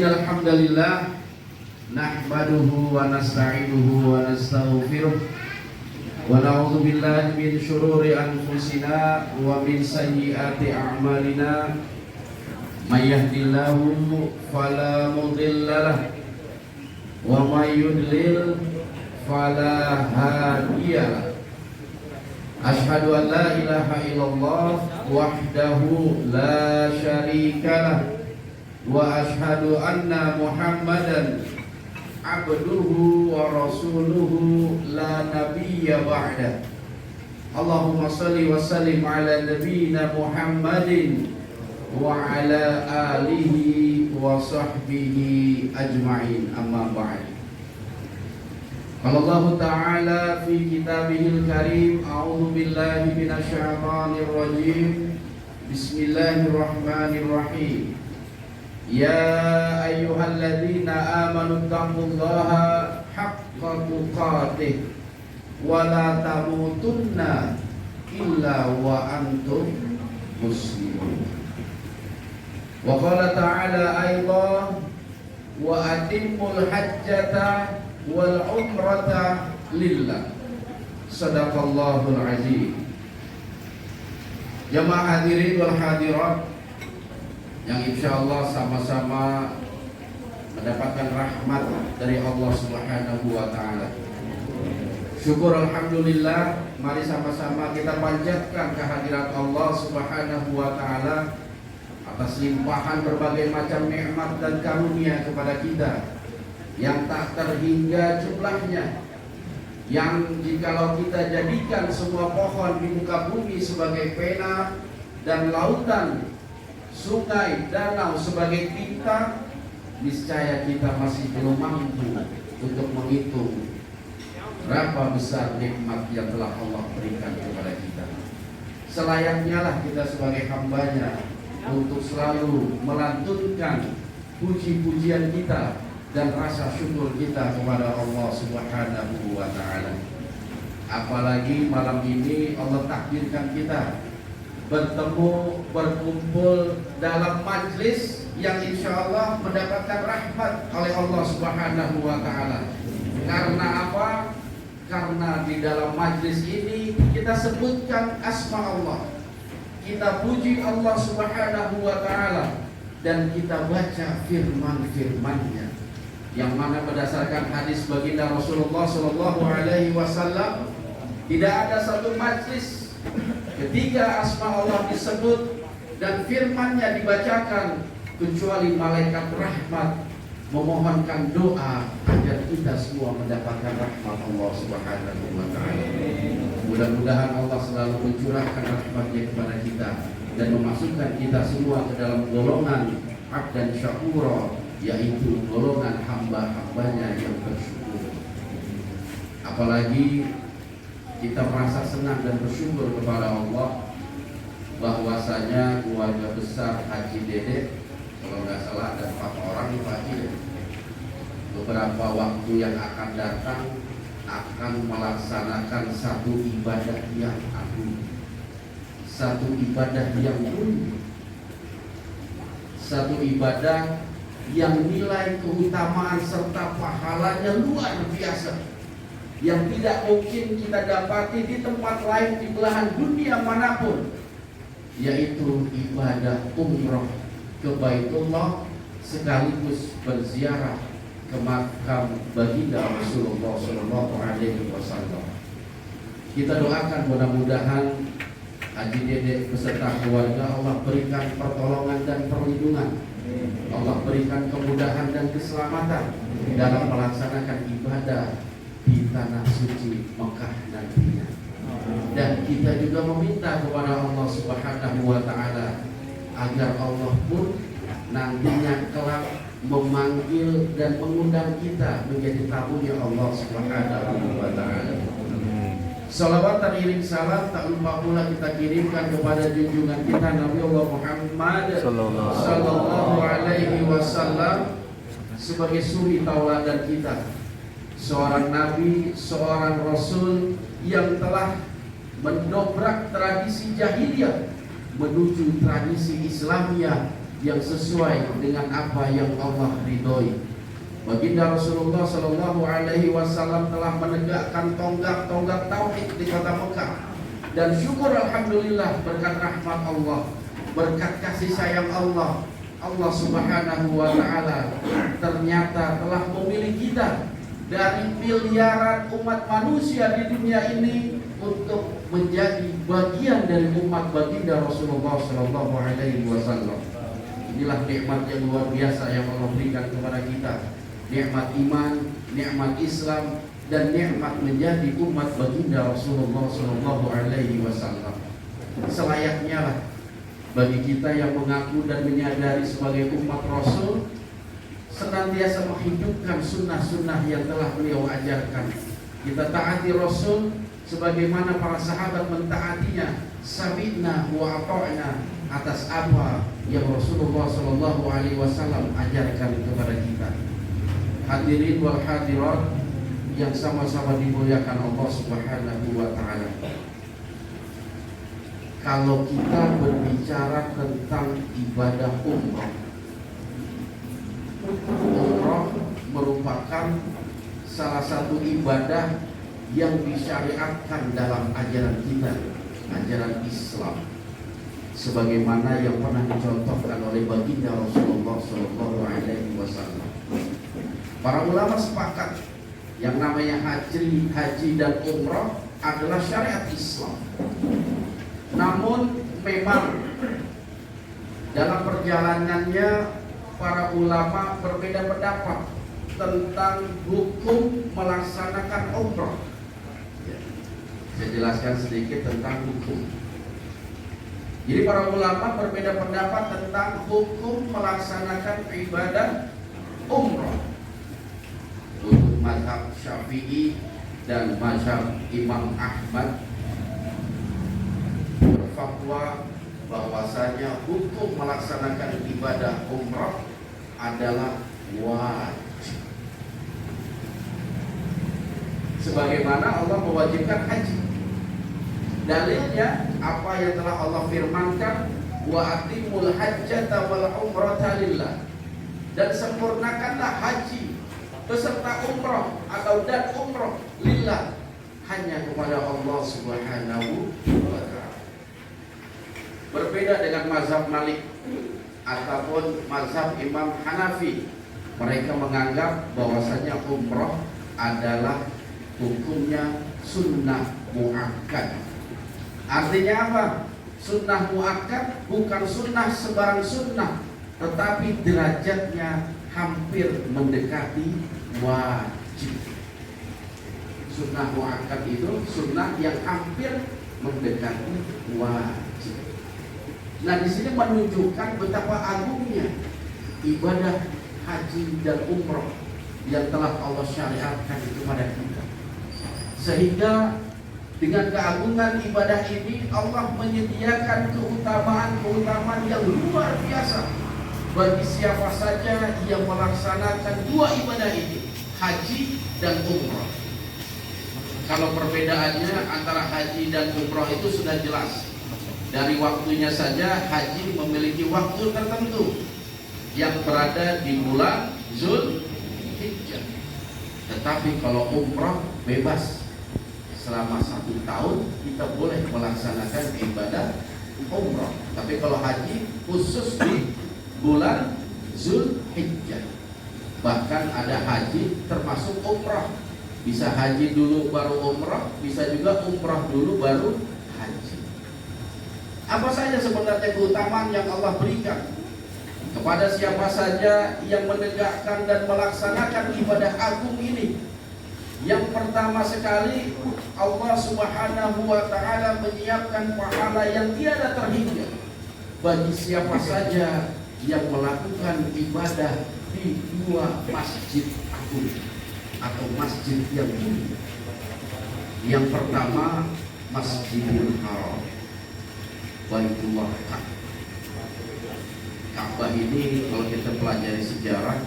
Innal hamdalillah nahmaduhu wa nasta'inuhu wa nastaghfiruh wa na'udzu billahi min shururi anfusina wa min sayyiati a'malina may yahdihillahu fala mudilla lahu wa may yudlil fala hadiya lahu. Ashhadu an la ilaha illallah wahdahu la syarika lahu wa ashhadu anna Muhammadan abduhu wa rasuluhu la nabiyya ba'da. Allahumma salli wa sallim ala nabiyyina Muhammadin wa ala alihi wa sahbihi ajma'in, amma ba'd. Qala Allah Ta'ala fi kitabihil karim, a'udzu billahi minasy syaithanir rajim. Bismillahirrahmanirrahim. Ya ayyuhalladzina amanu taqullaha haqqa tuqatih wa la tamutunna illa wa antum muslimun. Wa qala ta'ala aidan wa atimmul hajjata wal umrata lillah. Sadaqallahul azim. Jamaah hadirin wal hadirat yang insyaallah sama-sama mendapatkan rahmat dari Allah Subhanahu wa taala. Syukur alhamdulillah, mari sama-sama kita panjatkan kehadirat Allah Subhanahu wa taala atas limpahan berbagai macam nikmat dan karunia kepada kita yang tak terhingga jumlahnya, yang jikalau kita jadikan semua pohon di muka bumi sebagai pena dan lautan, sungai, danau sebagai tinta, niscaya kita masih belum mampu untuk menghitung berapa besar nikmat yang telah Allah berikan kepada kita. Selayaknya lah kita sebagai hambanya untuk selalu melantunkan puji-pujian kita dan rasa syukur kita kepada Allah Subhanahu wa ta'ala. Apalagi malam ini Allah takdirkan kita bertemu, berkumpul dalam majlis yang insya Allah mendapatkan rahmat oleh Allah Subhanahu wa ta'ala. Karena apa? Karena di dalam majlis ini kita sebutkan asma Allah, kita puji Allah Subhanahu wa ta'ala, dan kita baca firman-firmannya, yang mana berdasarkan hadis baginda Rasulullah Sallallahu Alaihi Wasallam, tidak ada satu majlis ketika asma Allah disebut dan firman-Nya dibacakan kecuali malaikat rahmat memohonkan doa agar kita semua mendapatkan rahmat Allah Subhanahu wa taala. Mudah-mudahan Allah selalu mencurahkan rahmat-Nya kepada kita dan memasukkan kita semua ke dalam golongan abdan syakura, yaitu golongan hamba-hambanya yang bersyukur. Apalagi kita merasa senang dan bersyukur kepada Allah bahwasanya keluarga besar Haji Dede, kalau nggak salah ada 4 orang nih Pak Haji, beberapa waktu yang akan datang akan melaksanakan satu ibadah yang agung, satu ibadah yang mulia, satu ibadah yang nilai keutamaan serta pahalanya luar biasa, yang tidak mungkin kita dapati di tempat lain di belahan dunia manapun, yaitu ibadah umroh ke Baitullah sekaligus berziarah ke makam baginda Rasulullah Sallallahu Alaihi Wasallam. Kita doakan mudah-mudahan Haji Dede beserta keluarga Allah berikan pertolongan dan perlindungan, Allah berikan kemudahan dan keselamatan dalam melaksanakan ibadah di tanah suci Mekah nantinya. Dan kita juga meminta kepada Allah Subhanahu wa ta'ala agar Allah pun nantinya kelak memanggil dan mengundang kita menjadi tamunya Allah Subhanahu wa ta'ala. Salawat dan iring salam tak lupa pula kita kirimkan kepada junjungan kita Nabi Allah Muhammad Sallallahu Alaihi Wasallam sebagai suri tauladan kita, seorang nabi, seorang rasul yang telah mendobrak tradisi jahiliyah menuju tradisi Islamiyah yang sesuai dengan apa yang Allah ridhoi. Baginda Rasulullah Shallallahu Alaihi Wasallam telah menegakkan tonggak-tonggak tauhid di kota Mekah, dan syukur alhamdulillah berkat rahmat Allah, berkat kasih sayang Allah, Allah Subhanahu Wa Taala ternyata telah memilih kita dari miliaran umat manusia di dunia ini untuk menjadi bagian dari umat baginda Rasulullah Shallallahu Alaihi Wasallam. Inilah nikmat yang luar biasa yang Allah berikan kepada kita. Nikmat iman, nikmat Islam, dan nikmat menjadi umat baginda Rasulullah Shallallahu Alaihi Wasallam. Selayaknya lah bagi kita yang mengaku dan menyadari sebagai umat Rasul, senantiasa menghidupkan sunnah-sunnah yang telah beliau ajarkan. Kita taati Rasul sebagaimana para sahabat mentaatinya. Sami'na wa ata'na, atas apa yang Rasulullah Shallallahu Alaihi Wasallam ajarkan kepada kita. Hadirin wal hadirat yang sama-sama dimuliakan Allah Subhanahu Wa Taala. Kalau kita berbicara tentang ibadah umrah, umrah merupakan salah satu ibadah yang disyariatkan dalam ajaran kita, ajaran Islam, sebagaimana yang pernah dicontohkan oleh baginda Rasulullah Shallallahu Alaihi Wasallam. Para ulama sepakat yang namanya haji dan umrah adalah syariat Islam. Namun memang dalam perjalanannya para ulama berbeda pendapat tentang hukum melaksanakan umrah. Saya jelaskan sedikit tentang hukum. Jadi para ulama berbeda pendapat tentang hukum melaksanakan ibadah umrah. Untuk mazhab Syafi'i dan mazhab Imam Ahmad berfatwa bahwasanya hukum melaksanakan ibadah umrah adalah wajib, sebagaimana Allah mewajibkan haji. Dalilnya apa yang telah Allah firmankan, wa atimul hajjata wal umrata lillah, dan sempurnakanlah haji beserta umrah atau dan umrah lillah, hanya kepada Allah Subhanahu wa Ta'ala. Berbeda dengan mazhab Malik ataupun mazhab Imam Hanafi, mereka menganggap bahwasanya umrah adalah hukumnya sunnah muakkad. Artinya apa? Sunnah muakkad bukan sunnah sebarang sunnah, tetapi derajatnya hampir mendekati wajib. Sunnah muakkad itu sunnah yang hampir mendekati wajib. Nah, di sini menunjukkan betapa agungnya ibadah haji dan umrah yang telah Allah syariatkan kepada kita. Sehingga dengan keagungan ibadah ini Allah menyediakan keutamaan-keutamaan yang luar biasa bagi siapa saja yang melaksanakan dua ibadah ini, haji dan umrah. Kalau perbedaannya antara haji dan umrah itu sudah jelas. Dari waktunya saja, haji memiliki waktu tertentu yang berada di bulan Zulhijjah. Tetapi kalau umrah bebas, selama 1 tahun kita boleh melaksanakan ibadah umrah. Tapi kalau haji khusus di bulan Zulhijjah. Bahkan ada haji termasuk umrah. Bisa haji dulu baru umrah, bisa juga umrah dulu baru haji. Apa saja sebenarnya keutamaan yang Allah berikan kepada siapa saja yang menegakkan dan melaksanakan ibadah agung ini? Yang pertama sekali, Allah Subhanahu wa Ta'ala menyiapkan pahala yang tiada terhingga bagi siapa saja yang melakukan ibadah di dua masjid agung atau masjid yang mulia. Yang pertama, Masjidil Haram, Baitullah Ka'bah ini kalau kita pelajari sejarah,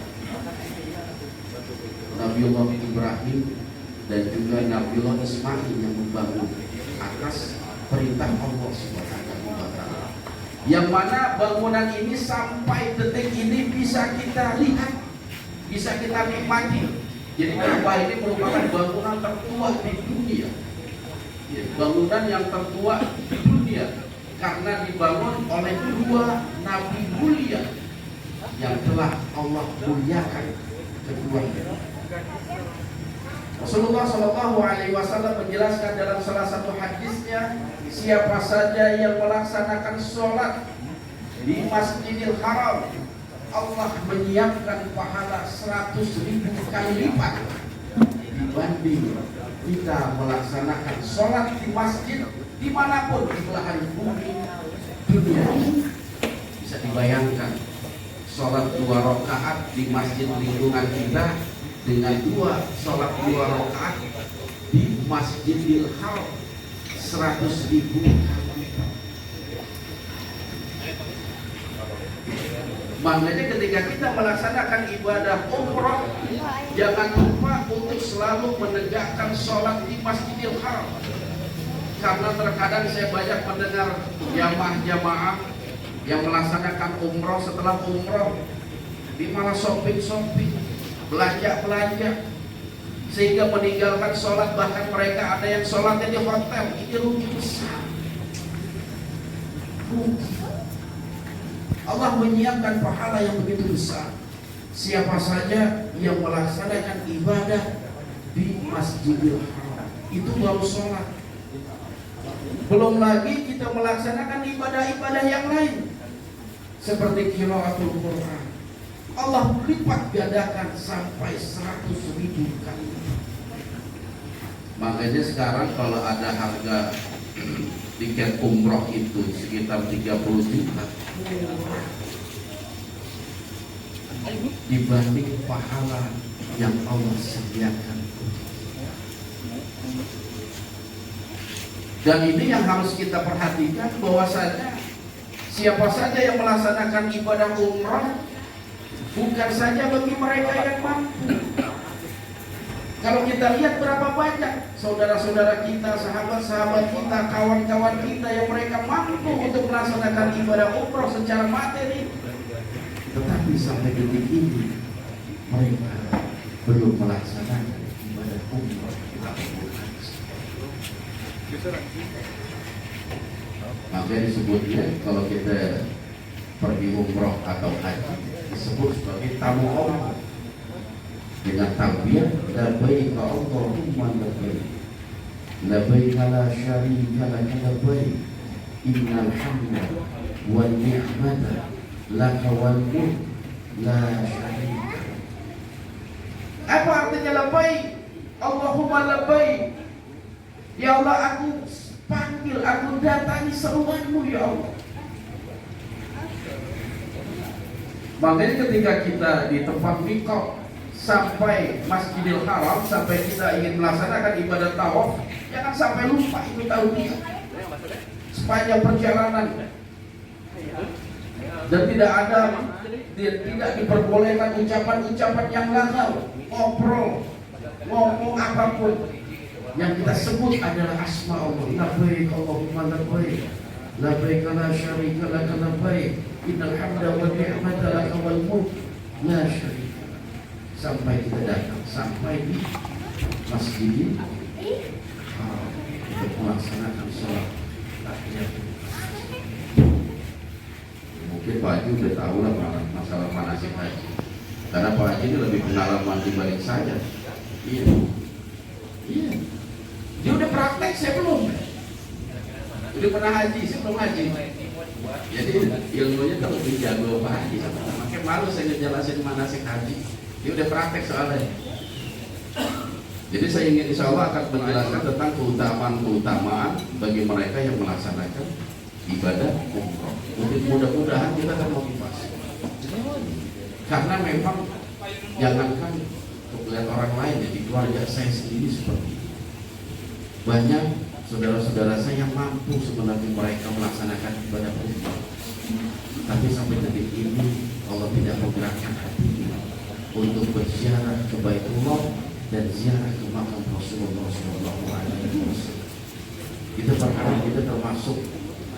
Nabiullah Ibrahim dan juga Nabiullah Ismail yang membangun atas perintah Allah Subhanahu wa Ta'ala. yang mana bangunan ini sampai detik ini bisa kita lihat, bisa kita nikmati. Jadi Ka'bah ini merupakan bangunan tertua di dunia, ya, bangunan yang tertua di dunia karena dibangun oleh dua nabi mulia yang telah Allah muliakan keduanya. Rasulullah Shallallahu Alaihi Wasallam menjelaskan dalam salah satu hadisnya, siapa saja yang melaksanakan sholat di Masjidil Haram, Allah menyiapkan pahala 100.000 kali lipat dibanding kita melaksanakan sholat di masjid dimanapun di belahan bumi dunia. Bisa dibayangkan sholat 2 rakaat di masjid lingkungan kita dengan 2 sholat 2 rakaat di Masjidil Haram 100.000 kali. Makanya ketika kita melaksanakan ibadah umroh, jangan lupa untuk selalu menegakkan sholat di Masjidil Haram. Karena terkadang saya banyak mendengar jamaah-jamaah yang melaksanakan umroh, setelah umroh di malah shopping, belanja, sehingga meninggalkan sholat. Bahkan mereka ada yang sholatnya di hotel. Ini rugi besar. Allah menyiapkan pahala yang begitu besar. Siapa saja yang melaksanakan ibadah di Masjidil Haram, itu baru sholat. Belum lagi kita melaksanakan ibadah-ibadah yang lain seperti qiraatul Quran. Allah lipat gandakan sampai 100.000 kali. Makanya sekarang kalau ada harga tiket umroh itu sekitar 30 juta dibanding pahala yang Allah sediakan. Dan ini yang harus kita perhatikan, bahwasanya siapa saja yang melaksanakan ibadah umroh bukan saja bagi mereka yang mampu. Kalau kita lihat berapa banyak saudara-saudara kita, sahabat-sahabat kita, kawan-kawan kita yang mereka mampu untuk melaksanakan ibadah umroh secara materi, tetapi sampai detik ini mereka belum melaksanakan ibadah umroh. Makanya disebutnya kalau kita pergi umroh atau haji disebut sebagai tamu Allah dengan talbiyah labbaik Allahumma labbaik labbaik la syarika lak labbaik innal hamda wan ni'mata laka wal mulk la syarika. Apa artinya labbaik Allahumma labbaik? Ya Allah, aku panggil, aku datangi seruanmu ya Allah. Makanya ketika kita di tempat mikot sampai Masjidil Haram, sampai kita ingin melaksanakan ibadah tawaf, jangan sampai lupa itu tauhid sepanjang perjalanan. Dan tidak diperbolehkan ucapan-ucapan yang lagau, ngobrol, ngomong apapun. Yang kita sebut adalah asma Allah. Labbaik Allahumma labbaik labbaik la syarika lak labbaik innal hamda wan ni'mata laka wal mulk la syarika. Sampai kita datang sampai di Masjidil Haram untuk melaksanakan sholat tahiyat. Mungkin Pak Haji udah tahu lah masalah manasik haji, karena Pak Haji ini lebih pengalaman dibanding saya. Iya. Dia udah praktek, saya belum. Udah pernah haji, saya belum haji. Jadi ilmunya kalau lebih jago Pak Haji. Makanya malu saya ngejelasin manasik haji. Dia udah praktek soalnya. Jadi saya ingin insya Allah akan menjelaskan tentang keutamaan bagi mereka yang melaksanakan ibadah umroh. Mudah-mudahan kita termotivasi. Karena memang jangankan untuk melihat orang lain, jadi keluarga saya sendiri seperti itu. Banyak saudara-saudara saya yang mampu sebenarnya mereka melaksanakan ibadah umroh, tapi sampai detik ini Allah tidak menggerakkan hatinya untuk berziarah ke Baitullah dan ziarah ke makam Rasulullah SAW. Kita berharap kita termasuk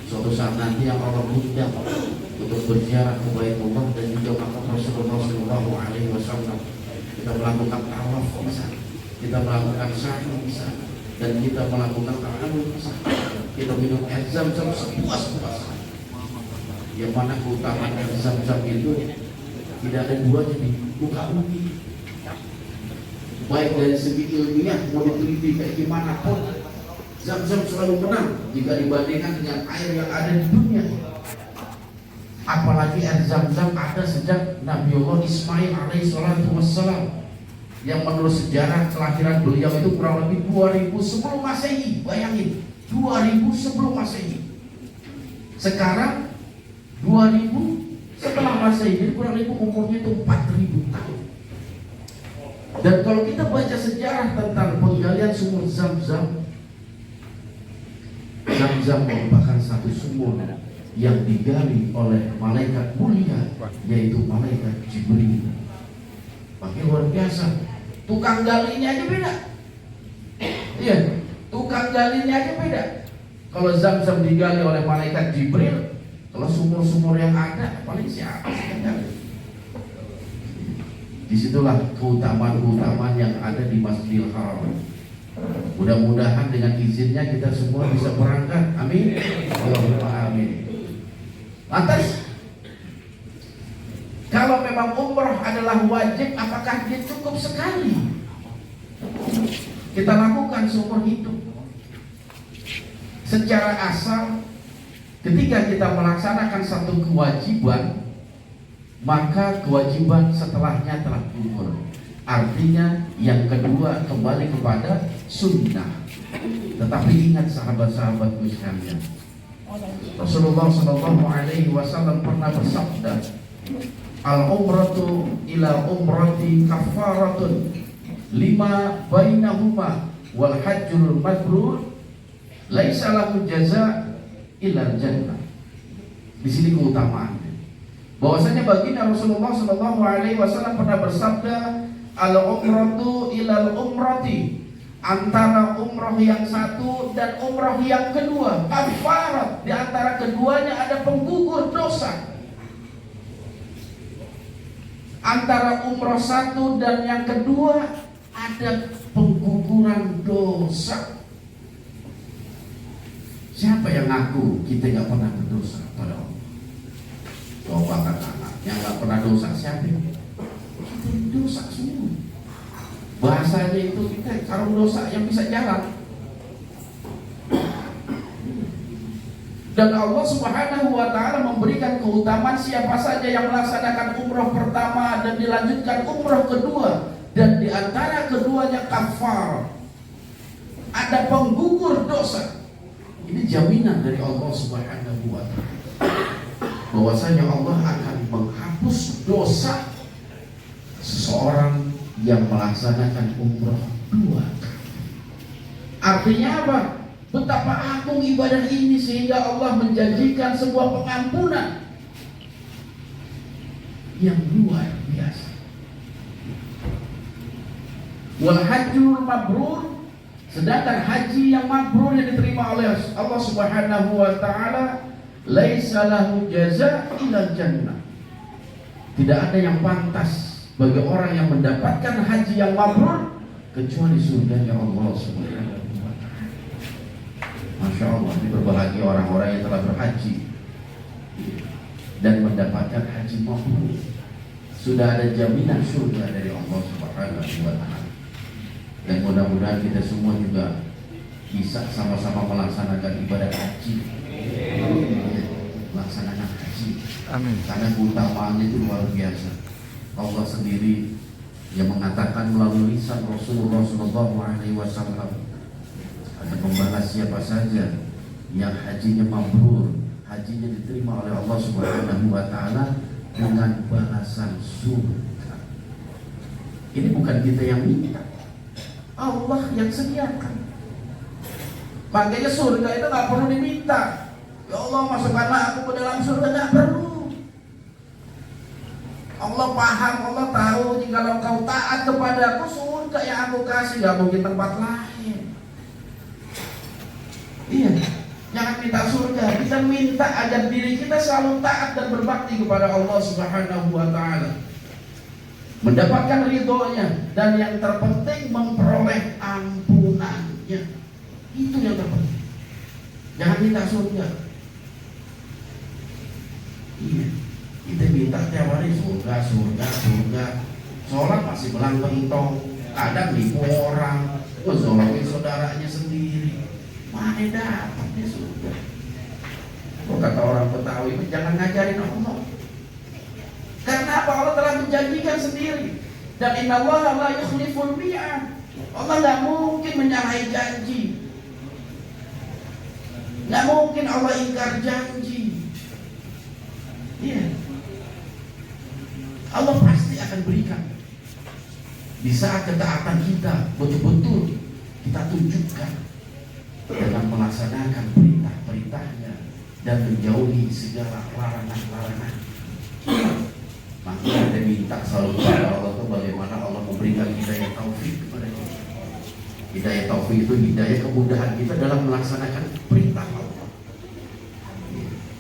suatu saat nanti yang Allah undang untuk berziarah ke Baitullah dan juga makam Rasulullah SAW. Kita melakukan tawaf di sana, kita melakukan sa'i di sana, dan kita melakukan ta'awun di sana. Kita minum air Zam-Zam sepuas-puasnya. Yang mana keutamaan air Zam-Zam itu tidak ada duanya di muka bumi. Baik dari segi ilmiah mau diteliti kayak gimana pun, Zam-Zam selalu menang jika dibandingkan dengan air yang ada di dunia. Apalagi air Zam-Zam ada sejak Nabiullah Ismail alaihissalatu wassalam, yang menurut sejarah kelahiran beliau itu kurang lebih 2000 sebelum Masehi. Bayangin, 2000 sebelum Masehi. Sekarang 2000 setelah Masehi, jadi kurang lebih umurnya itu 4000 tahun. Dan kalau kita baca sejarah tentang penggalian sumur Zam-Zam, Zam-Zam merupakan satu sumur yang digali oleh malaikat mulia, yaitu malaikat Jibril. Pakai luar biasa. Tukang galinya aja beda. Iya, tukang galinya aja beda. Kalau Zam-Zam digali oleh malaikat Jibril, kalau sumur-sumur yang ada, paling siapa yang gali? Disitulah keutamaan-keutamaan yang ada di Masjidil Haram. Mudah-mudahan dengan izinnya kita semua bisa berangkat. Amin. Allahumma amin. Lantas, kalau memang umrah adalah wajib, apakah dia cukup sekali kita lakukan seumur hidup? Secara asal, ketika kita melaksanakan satu kewajiban, maka kewajiban setelahnya telah gugur. Artinya yang kedua kembali kepada sunnah. Tetapi ingat sahabat-sahabatku sekalian, Rasulullah SAW pernah bersabda, al-umratu ila umrati kafaratun lima bainahuma wal hajjul mabrur laisa lahu jaza illa jannah. Di sini keutamaannya. Bahwasanya baginda Rasulullah SAW pernah bersabda, al-umratu ilal umrati, antara umrah yang satu dan umrah yang kedua kafarat, di antara keduanya ada penggugur dosa. Antara umrah satu dan yang kedua ada pengguguran dosa. Siapa yang ngaku kita nggak pernah berdosa pada Allah? Coba katakan, yang nggak pernah dosa siapa? Kita dosa semua. Bahasanya itu kita karung dosa yang bisa jalan. Dan Allah Subhanahu wa ta'ala memberikan keutamaan siapa saja yang melaksanakan umrah pertama dan dilanjutkan umrah kedua, dan di antara keduanya kafar, ada penggugur dosa. Ini jaminan dari Allah Subhanahu wa ta'ala bahwasanya Allah akan menghapus dosa seseorang yang melaksanakan umrah dua kali. Artinya apa? Betapa agung ibadah ini sehingga Allah menjanjikan sebuah pengampunan yang luar biasa. Wal hajjul mabrur, sedangkan haji yang mabrur yang diterima oleh Allah Subhanahu wa ta'ala, laisa lahu jaza illa jannah. Tidak ada yang pantas bagi orang yang mendapatkan haji yang mabrur kecuali surganya Allah Subhanahu wa ta'ala. Masya Allah, ini berbahagia orang-orang yang telah berhaji dan mendapatkan haji mabrur. Sudah ada jaminan surga dari Allah Subhanahu wa ta'ala. Dan mudah-mudahan kita semua juga bisa sama-sama melaksanakan ibadah haji. Melaksanakan haji. Amin. Karena keutamaannya itu luar biasa. Allah sendiri yang mengatakan melalui lisan Rasulullah SAW akan membalas siapa saja yang hajinya mabrur, hajinya diterima oleh Allah Subhanahu wa ta'ala dengan balasan surga. Ini bukan kita yang minta, Allah yang sediakan. Makanya surga itu gak perlu diminta. Ya Allah, masukkanlah aku ke dalam surga, gak perlu. Allah paham, Allah tahu jika kau taat kepada aku, surga yang aku kasih, gak mungkin tempat lain. Iya, Jangan minta surga, kita minta agar diri kita selalu taat dan berbakti kepada Allah Subhanahu wa Ta'ala, mendapatkan ridhonya, dan yang terpenting memperoleh ampunannya. Itu yang terpenting. Jangan minta surga. Iya, kita minta tiap hari surga, surga, surga. Sholat masih belang-bentong, kadang nipu orang, ngezolomin saudaranya sendiri. Mana dapatnya surga? Kata orang Betawi, jangan ngajarin Allah. Karena apa? Allah telah menjanjikan sendiri. Dan innallaha la yukhliful mi'ad. Allah nggak mungkin menyalahi janji. Nggak mungkin Allah ingkar janji. Iya. Allah pasti akan berikan. Di saat ketaatan kita betul-betul kita tunjukkan dengan melaksanakan perintah-perintahnya dan menjauhi segala larangan-larangan. Maka kita minta selalu kepada Allah itu bagaimana Allah memberikan hidayah taufik kepada kita. Hidayah taufik itu hidayah kemudahan kita dalam melaksanakan perintah Allah.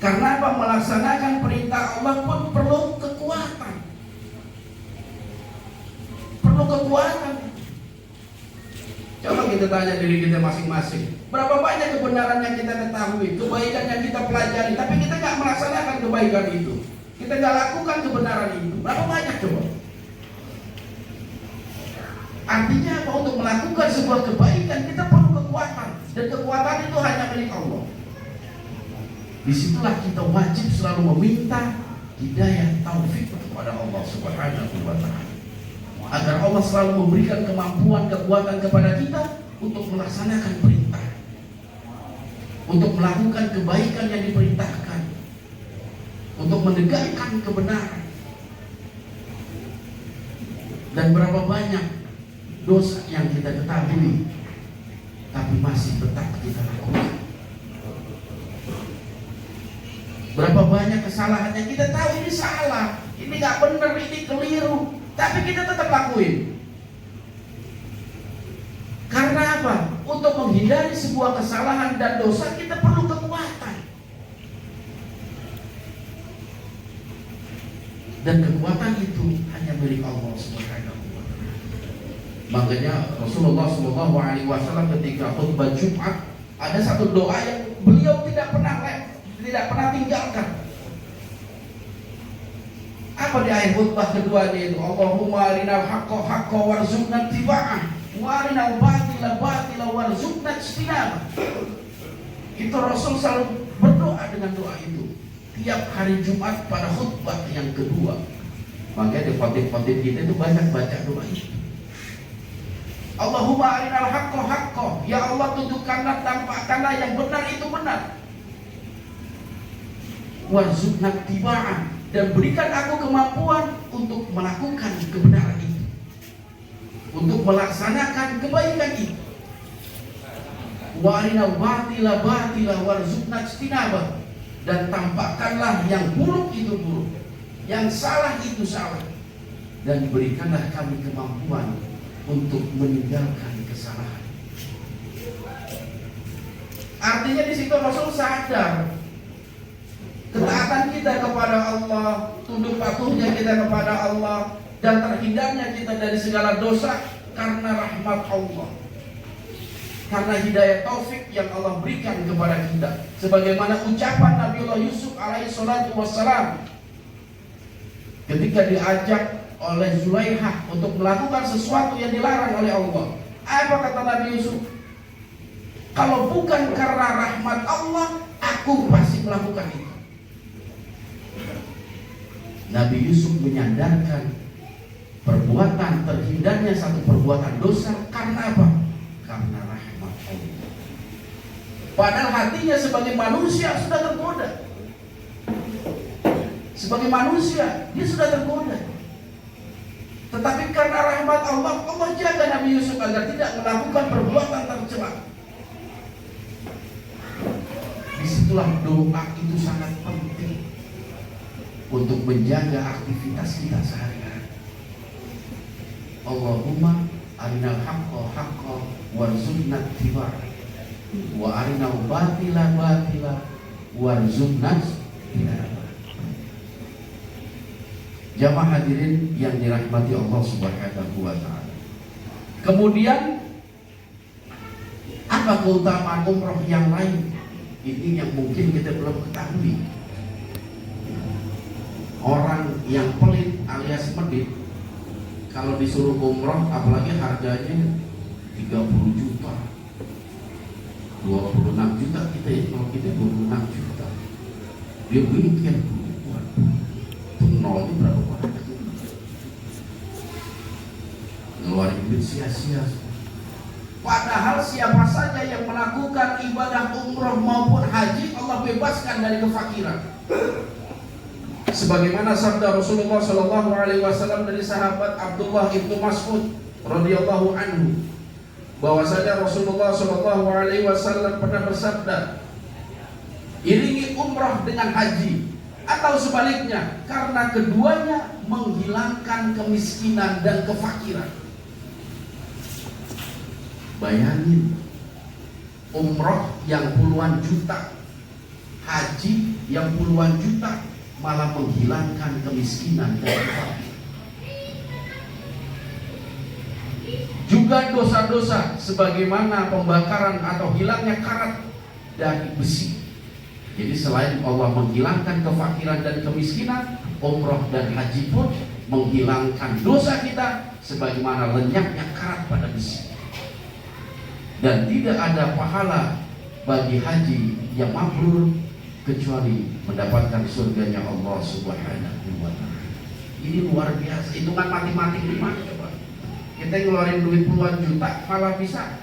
Karena apa? Melaksanakan perintah Allah pun perlu kekuatan. Perlu kekuatan. Coba kita tanya diri kita masing-masing. Berapa banyak kebenaran yang kita ketahui, kebaikan yang kita pelajari, tapi kita nggak melaksanakan kebaikan itu. Kita nggak lakukan kebenaran itu. Berapa banyak coba? Artinya apa? Untuk melakukan sebuah kebaikan kita perlu kekuatan, dan kekuatan itu hanya milik Allah. Disitulah kita wajib selalu meminta hidayah taufik kepada Allah Subhanahu wa Ta'ala, agar Allah selalu memberikan kemampuan, kekuatan kepada kita untuk melaksanakan perintah, untuk melakukan kebaikan yang diperintahkan, untuk menegakkan kebenaran. Dan berapa banyak dosa yang kita ketahui tapi masih tetap kita lakukan. Berapa banyak kesalahan yang kita tahu ini salah, ini gak benar, ini keliru, tapi kita tetap lakuin. Karena apa? Untuk menghindari sebuah kesalahan dan dosa kita perlu kekuatan. Dan kekuatan itu hanya milik Allah Subhanahu wa Ta'ala. Makanya Rasulullah SAW ketika khutbah Jumat ada satu doa yang beliau tidak pernah tinggalkan. Apa di ayat khutbah keduanya itu? Allahumma arinal haqqa haqqa warzuqna ittiba'ah wa arinal batila batila warzuqna ijtinabah. Itu Rasul selalu berdoa dengan doa itu tiap hari Jumat pada khutbah yang kedua. Makanya di khotib-khotib kita itu banyak baca doa itu. Allahumma arinal haqqa haqqa, ya Allah tunjukkanlah, tampakkanlah yang benar itu benar. Warzuqna ittiba'ah, dan berikan aku kemampuan untuk melakukan kebenaran itu, untuk melaksanakan kebaikan itu. Wa arinal batila batila warzuqna ijtinabah, dan tampakkanlah yang buruk itu buruk, yang salah itu salah, dan berikanlah kami kemampuan untuk meninggalkan kesalahan. Artinya di situ Rasul sadar ketaatan kita kepada Allah, tunduk patuhnya kita kepada Allah, dan terhindarnya kita dari segala dosa karena rahmat Allah, karena hidayah taufik yang Allah berikan kepada kita. Sebagaimana ucapan Nabiullah Yusuf alaihi salatu wassalam ketika diajak oleh Zulaikha untuk melakukan sesuatu yang dilarang oleh Allah. Apa kata Nabi Yusuf? Kalau bukan karena rahmat Allah, aku pasti melakukan itu. Nabi Yusuf menyandarkan perbuatan terhindarnya satu perbuatan dosa karena apa? Karena rahmat Allah. Padahal hatinya sebagai manusia sudah tergoda. Sebagai manusia dia sudah tergoda. Tetapi karena rahmat Allah, Allah jaga Nabi Yusuf agar tidak melakukan perbuatan tercela. Disitulah doa itu sangat penting untuk menjaga aktivitas kita sehari-hari. Allahumma arinal haqqa haqqa warzuqna ittiba'ah. wa arina batila batila warzuqnas tinaba. Jamaah hadirin yang dirahmati Allah Subhanahu wa taala. Kemudian apa keutamaan umroh yang lain? Ini yang mungkin kita belum ketahui. Orang yang pelit alias medit kalau disuruh umroh, apalagi harganya 30 juta 26 juta kita ya, kalau kita 26 juta dia mikir tuh nolnya berapa banyak, ngeluarin duit sia-sia. Padahal siapa saja yang melakukan ibadah umroh maupun haji, Allah bebaskan dari kefakiran. Sebagaimana sabda Rasulullah Shallallahu Alaihi Wasallam dari sahabat Abdullah ibnu Mas'ud radhiyallahu anhu, bahwasanya Rasulullah Shallallahu Alaihi Wasallam pernah bersabda, iringi umrah dengan haji, atau sebaliknya, karena keduanya menghilangkan kemiskinan dan kefakiran. Bayangin, umrah yang puluhan juta, haji yang puluhan juta, malah menghilangkan kemiskinan dan kefakiran. Juga dosa-dosa sebagaimana pembakaran atau hilangnya karat dari besi. Jadi selain Allah menghilangkan kefakiran dan kemiskinan, umrah dan haji pun menghilangkan dosa kita sebagaimana lenyapnya karat pada besi. Dan tidak ada pahala bagi haji yang mabrur kecuali mendapatkan surganya Allah Subhanahu wa taala. Ini luar biasa. Hitungan matematik gimana coba? Kita ngeluarin duit puluhan juta malah bisa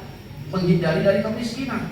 menghindari dari kemiskinan.